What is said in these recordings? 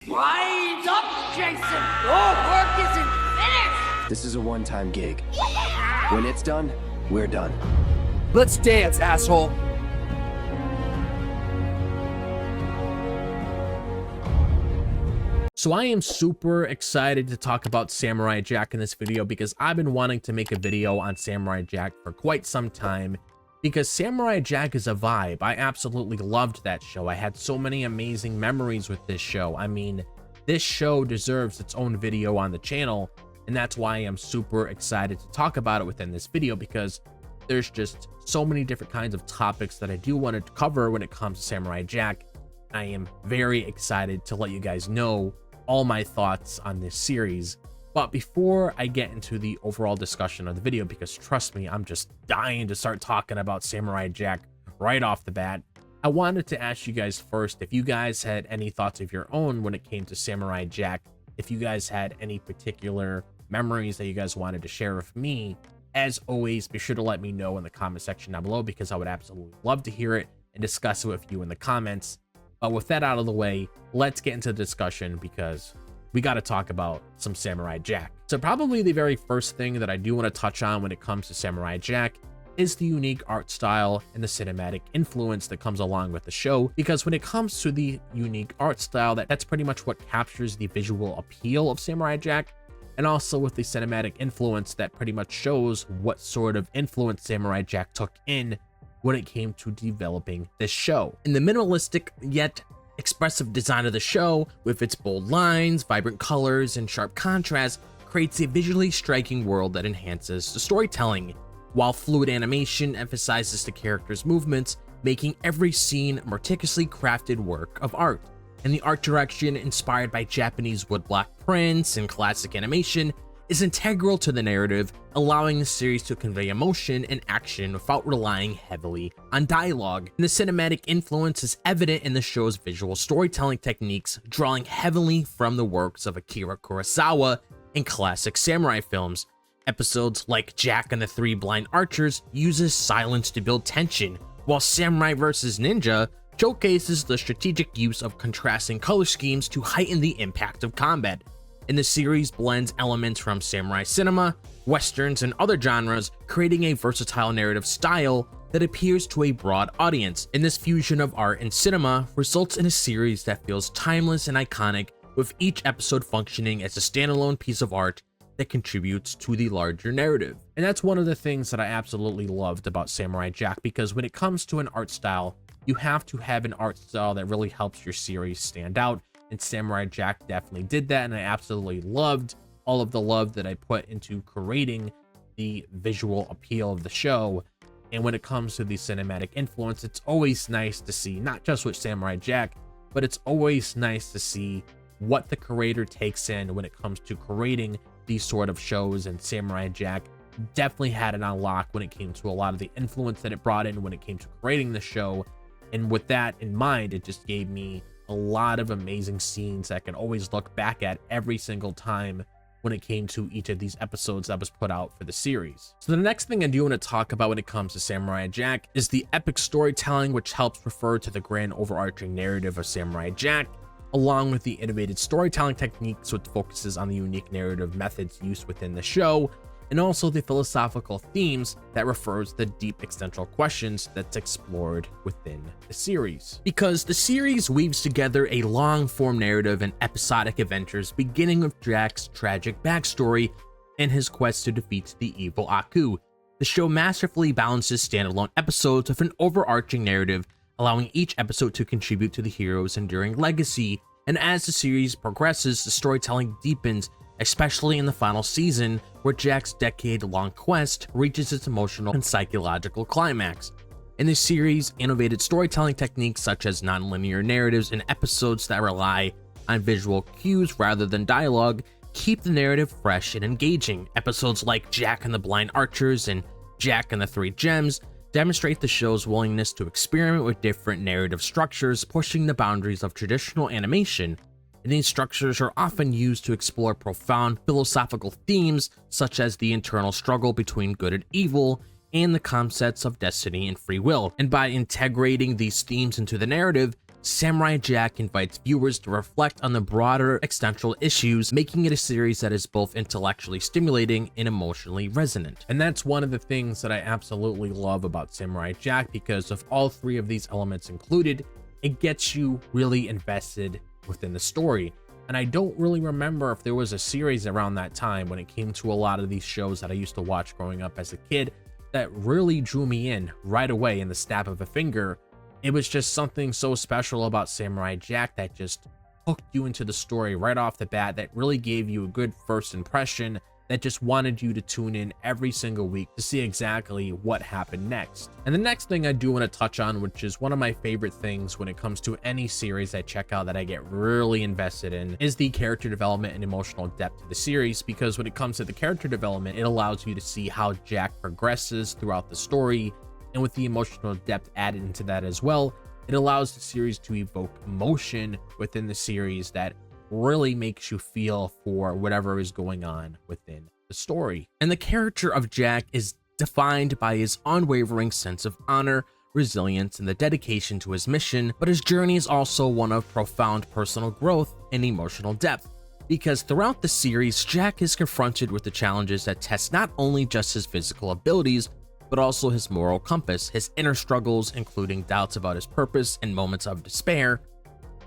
Wind up, Jason! Your work isn't finished! This is a one-time gig. When it's done, we're done. Let's dance, asshole! So I am super excited to talk about Samurai Jack in this video because I've been wanting to make a video on Samurai Jack for quite some time because Samurai Jack is a vibe. I absolutely loved that show. I had so many amazing memories with this show. I mean, this show deserves its own video on the channel, and that's why I'm super excited to talk about it within this video because there's just so many different kinds of topics that I do want to cover when it comes to Samurai Jack. I am very excited to let you guys know all my thoughts on this series. But before I get into the overall discussion of the video, because trust me, I'm just dying to start talking about Samurai Jack right off the bat, I wanted to ask you guys first if you guys had any thoughts of your own when it came to Samurai Jack, if you guys had any particular memories that you guys wanted to share with me. As always, be sure to let me know in the comment section down below because I would absolutely love to hear it and discuss it with you in the comments. But with that out of the way, let's get into the discussion because we got to talk about some Samurai Jack. So probably the very first thing that I do want to touch on when it comes to Samurai Jack is the unique art style and the cinematic influence that comes along with the show. Because when it comes to the unique art style, that's pretty much what captures the visual appeal of Samurai Jack. And also with the cinematic influence that pretty much shows what sort of influence Samurai Jack took in when it came to developing this show. And the minimalistic yet expressive design of the show, with its bold lines, vibrant colors, and sharp contrast, creates a visually striking world that enhances the storytelling, while fluid animation emphasizes the characters' movements, making every scene a meticulously crafted work of art. And the art direction, inspired by Japanese woodblock prints and classic animation, is integral to the narrative, allowing the series to convey emotion and action without relying heavily on dialogue. And the cinematic influence is evident in the show's visual storytelling techniques, drawing heavily from the works of Akira Kurosawa and classic samurai films. Episodes like Jack and the Three Blind Archers uses silence to build tension, while Samurai vs. Ninja showcases the strategic use of contrasting color schemes to heighten the impact of combat. And the series blends elements from samurai cinema, westerns, and other genres, creating a versatile narrative style that appeals to a broad audience. And this fusion of art and cinema results in a series that feels timeless and iconic, with each episode functioning as a standalone piece of art that contributes to the larger narrative. And that's one of the things that I absolutely loved about Samurai Jack, because when it comes to an art style, you have to have an art style that really helps your series stand out. And Samurai Jack definitely did that, and I absolutely loved all of the love that I put into creating the visual appeal of the show. And when it comes to the cinematic influence, it's always nice to see, not just with Samurai Jack, but it's always nice to see what the creator takes in when it comes to creating these sort of shows. And Samurai Jack definitely had it on lock when it came to a lot of the influence that it brought in when it came to creating the show. And with that in mind, it just gave me a lot of amazing scenes that I can always look back at every single time when it came to each of these episodes that was put out for the series. So the next thing I do want to talk about when it comes to Samurai Jack is the epic storytelling, which helps refer to the grand overarching narrative of Samurai Jack, along with the innovative storytelling techniques, which focuses on the unique narrative methods used within the show, and also the philosophical themes that refers to the deep existential questions that's explored within the series. Because the series weaves together a long-form narrative and episodic adventures, beginning with Jack's tragic backstory and his quest to defeat the evil Aku. The show masterfully balances standalone episodes with an overarching narrative, allowing each episode to contribute to the hero's enduring legacy. And as the series progresses, the storytelling deepens, especially in the final season, where Jack's decade-long quest reaches its emotional and psychological climax. In the series, innovative storytelling techniques such as non-linear narratives and episodes that rely on visual cues rather than dialogue keep the narrative fresh and engaging. Episodes like Jack and the Blind Archers and Jack and the Three Gems demonstrate the show's willingness to experiment with different narrative structures, pushing the boundaries of traditional animation. And these structures are often used to explore profound philosophical themes such as the internal struggle between good and evil and the concepts of destiny and free will. And by integrating these themes into the narrative, Samurai Jack invites viewers to reflect on the broader existential issues, making it a series that is both intellectually stimulating and emotionally resonant. And that's one of the things that I absolutely love about Samurai Jack, because of all three of these elements included, it gets you really invested within the story. And I don't really remember if there was a series around that time when it came to a lot of these shows that I used to watch growing up as a kid that really drew me in right away in the snap of a finger. It was just something so special about Samurai Jack that just hooked you into the story right off the bat, that really gave you a good first impression, that just wanted you to tune in every single week to see exactly what happened next. And the next thing I do want to touch on, which is one of my favorite things when it comes to any series I check out that I get really invested in, is the character development and emotional depth of the series. Because when it comes to the character development, it allows you to see how Jack progresses throughout the story, and with the emotional depth added into that as well, it allows the series to evoke emotion within the series that really makes you feel for whatever is going on within the story. And the character of Jack is defined by his unwavering sense of honor, resilience, and the dedication to his mission, but his journey is also one of profound personal growth and emotional depth. Because throughout the series, Jack is confronted with the challenges that test not only just his physical abilities, but also his moral compass. His inner struggles, including doubts about his purpose and moments of despair,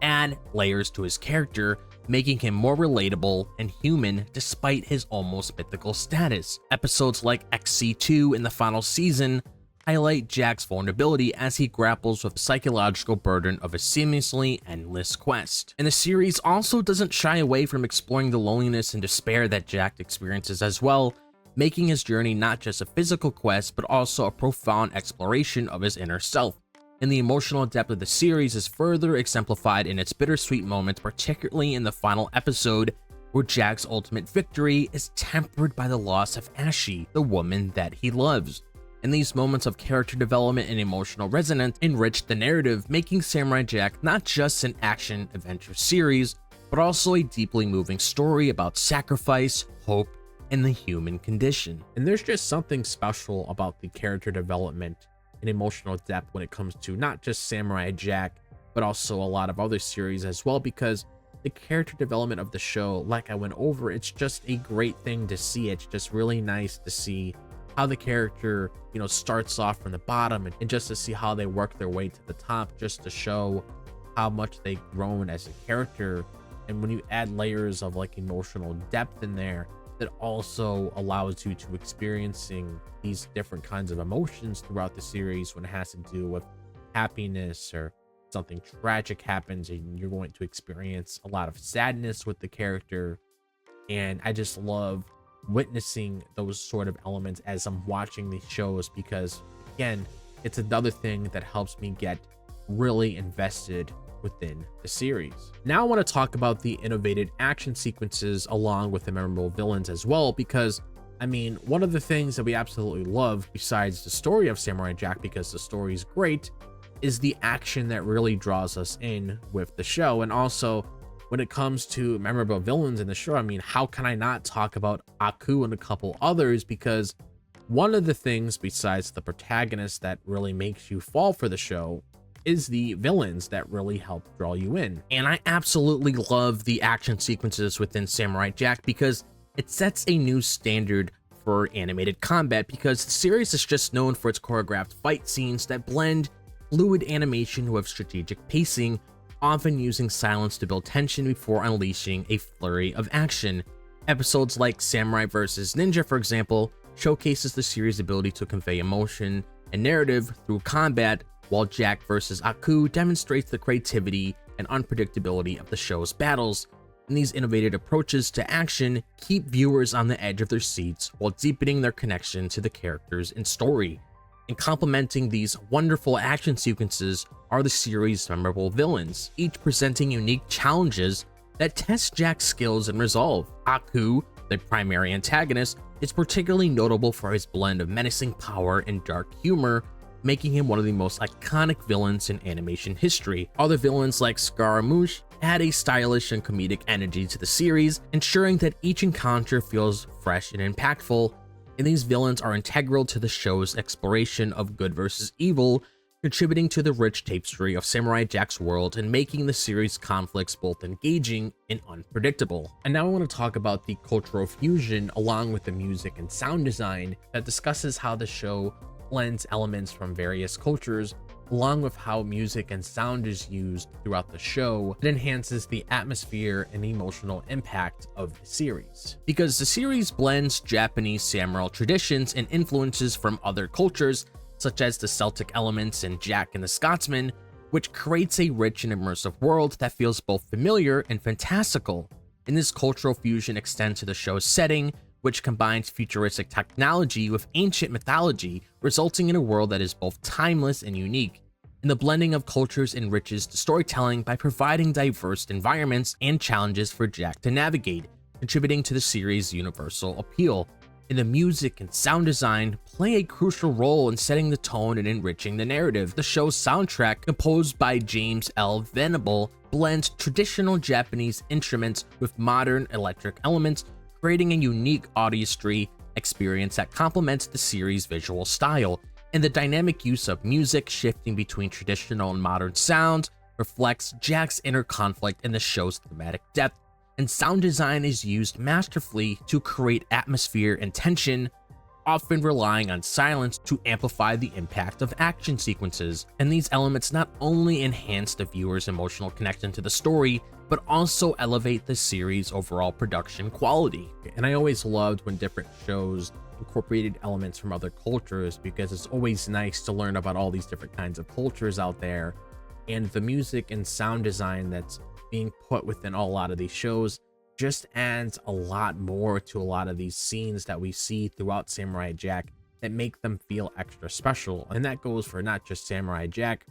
add layers to his character, making him more relatable and human despite his almost mythical status. Episodes like XC2 in the final season highlight Jack's vulnerability as he grapples with the psychological burden of a seamlessly endless quest. And the series also doesn't shy away from exploring the loneliness and despair that Jack experiences as well, making his journey not just a physical quest, but also a profound exploration of his inner self. And the emotional depth of the series is further exemplified in its bittersweet moments, particularly in the final episode, where Jack's ultimate victory is tempered by the loss of Ashi, the woman that he loves. And these moments of character development and emotional resonance enrich the narrative, making Samurai Jack not just an action-adventure series, but also a deeply moving story about sacrifice, hope, and the human condition. And there's just something special about the character development and emotional depth when it comes to not just Samurai Jack, but also a lot of other series as well, because the character development of the show, like I went over, it's just a great thing to see. It's just really nice to see how the character, starts off from the bottom, and just to see how they work their way to the top, just to show how much they've grown as a character. And when you add layers of like emotional depth in there, that also allows you to experiencing these different kinds of emotions throughout the series when it has to do with happiness or something tragic happens, and you're going to experience a lot of sadness with the character. And I just love witnessing those sort of elements as I'm watching these shows, because again, it's another thing that helps me get really invested within the series. Now I want to talk about the innovative action sequences along with the memorable villains as well, because one of the things that we absolutely love, besides the story of Samurai Jack, because the story is great, is the action that really draws us in with the show. And also when it comes to memorable villains in the show, how can I not talk about Aku and a couple others? Because one of the things besides the protagonist that really makes you fall for the show is the villains that really help draw you in. And I absolutely love the action sequences within Samurai Jack, because it sets a new standard for animated combat, because the series is just known for its choreographed fight scenes that blend fluid animation with strategic pacing, often using silence to build tension before unleashing a flurry of action. Episodes like Samurai vs. Ninja, for example, showcases the series' ability to convey emotion and narrative through combat, while Jack vs. Aku demonstrates the creativity and unpredictability of the show's battles. And these innovative approaches to action keep viewers on the edge of their seats while deepening their connection to the characters and story. And complementing these wonderful action sequences are the series' memorable villains, each presenting unique challenges that test Jack's skills and resolve. Aku, the primary antagonist, is particularly notable for his blend of menacing power and dark humor, making him one of the most iconic villains in animation history. Other villains like Scaramouche add a stylish and comedic energy to the series, ensuring that each encounter feels fresh and impactful. And these villains are integral to the show's exploration of good versus evil, contributing to the rich tapestry of Samurai Jack's world and making the series' conflicts both engaging and unpredictable. And now I want to talk about the cultural fusion along with the music and sound design that discusses how the show blends elements from various cultures along with how music and sound is used throughout the show. It enhances the atmosphere and emotional impact of the series. Because the series blends Japanese samurai traditions and influences from other cultures, such as the Celtic elements in Jack and the Scotsman, which creates a rich and immersive world that feels both familiar and fantastical. And this cultural fusion extends to the show's setting, which combines futuristic technology with ancient mythology, resulting in a world that is both timeless and unique. And the blending of cultures enriches the storytelling by providing diverse environments and challenges for Jack to navigate, contributing to the series' universal appeal. And the music and sound design play a crucial role in setting the tone and enriching the narrative. The show's soundtrack, composed by James L. Venable, blends traditional Japanese instruments with modern electric elements, creating a unique audiostory experience that complements the series' visual style. And the dynamic use of music shifting between traditional and modern sounds reflects Jack's inner conflict and the show's thematic depth. And sound design is used masterfully to create atmosphere and tension, often relying on silence to amplify the impact of action sequences. And these elements not only enhance the viewer's emotional connection to the story, but also elevate the series' overall production quality. And I always loved when different shows incorporated elements from other cultures, because it's always nice to learn about all these different kinds of cultures out there. And the music and sound design that's being put within a lot of these shows just adds a lot more to a lot of these scenes that we see throughout Samurai Jack that make them feel extra special. And that goes for not just Samurai Jack,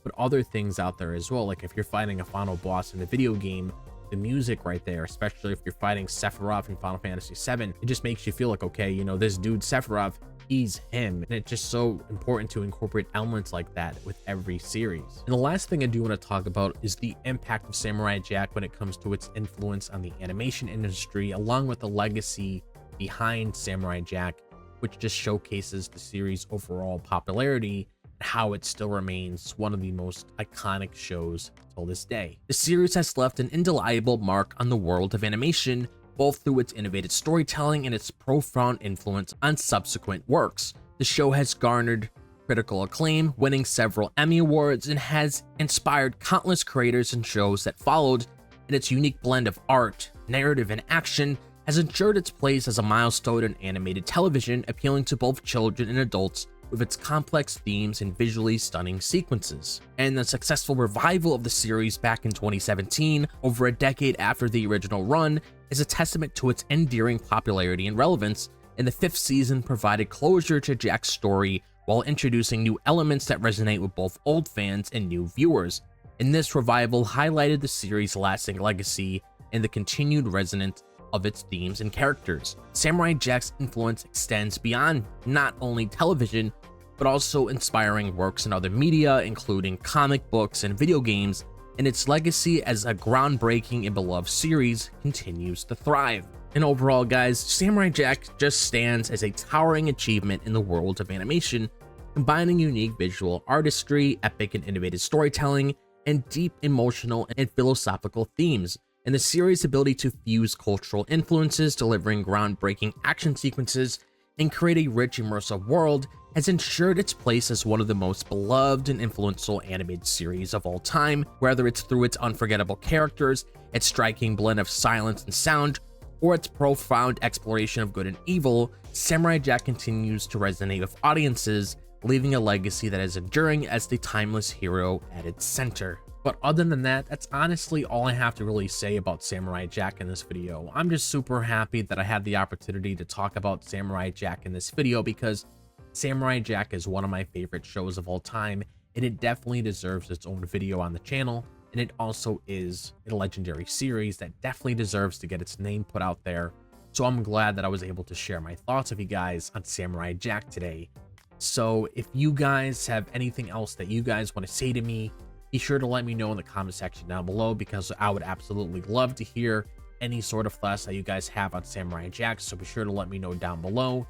but other things out there as well. Like if you're fighting a final boss in a video game, the music right there, especially if you're fighting Sephiroth in Final Fantasy VII, it just makes you feel like, okay, you know, this dude Sephiroth, he's him. And it's just so important to incorporate elements like that with every series. And the last thing I do want to talk about is the impact of Samurai Jack when it comes to its influence on the animation industry, along with the legacy behind Samurai Jack, which just showcases the series' overall popularity and how it still remains one of the most iconic shows till this day. The series has left an indelible mark on the world of animation, both through its innovative storytelling and its profound influence on subsequent works. The show has garnered critical acclaim, winning several Emmy Awards, and has inspired countless creators and shows that followed, and its unique blend of art, narrative, and action has ensured its place as a milestone in animated television, appealing to both children and adults with its complex themes and visually stunning sequences. And the successful revival of the series back in 2017, over a decade after the original run, is a testament to its endearing popularity and relevance, and the 5th season provided closure to Jack's story while introducing new elements that resonate with both old fans and new viewers. And this revival highlighted the series' lasting legacy and the continued resonance of its themes and characters. Samurai Jack's influence extends beyond not only television, but also inspiring works in other media, including comic books and video games, and its legacy as a groundbreaking and beloved series continues to thrive. And overall, guys, Samurai Jack just stands as a towering achievement in the world of animation, combining unique visual artistry, epic and innovative storytelling, and deep emotional and philosophical themes. And the series' ability to fuse cultural influences, delivering groundbreaking action sequences, and create a rich, immersive world has ensured its place as one of the most beloved and influential animated series of all time, whether it's through its unforgettable characters, its striking blend of silence and sound, or its profound exploration of good and evil. Samurai Jack continues to resonate with audiences, leaving a legacy that is enduring as the timeless hero at its center. But other than that, that's honestly all I have to really say about Samurai Jack in this video. I'm just super happy that I had the opportunity to talk about Samurai Jack in this video, because Samurai Jack is one of my favorite shows of all time, and it definitely deserves its own video on the channel. And it also is a legendary series that definitely deserves to get its name put out there. So I'm glad that I was able to share my thoughts with you guys on Samurai Jack today. So if you guys have anything else that you guys want to say to me, be sure to let me know in the comment section down below, because I would absolutely love to hear any sort of thoughts that you guys have on Samurai Jack. So be sure to let me know down below.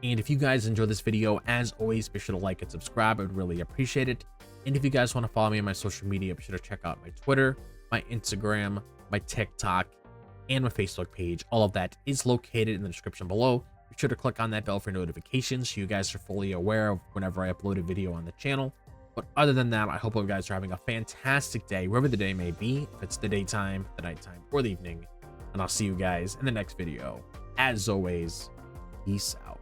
And if you guys enjoyed this video, as always, be sure to like and subscribe. I would really appreciate it. And if you guys want to follow me on my social media, be sure to check out my Twitter, my Instagram, my TikTok, and my Facebook page. All of that is located in the description below. Be sure to click on that bell for notifications so you guys are fully aware of whenever I upload a video on the channel. But other than that, I hope you guys are having a fantastic day, wherever the day may be, if it's the daytime, the nighttime, or the evening. And I'll see you guys in the next video. As always, peace out.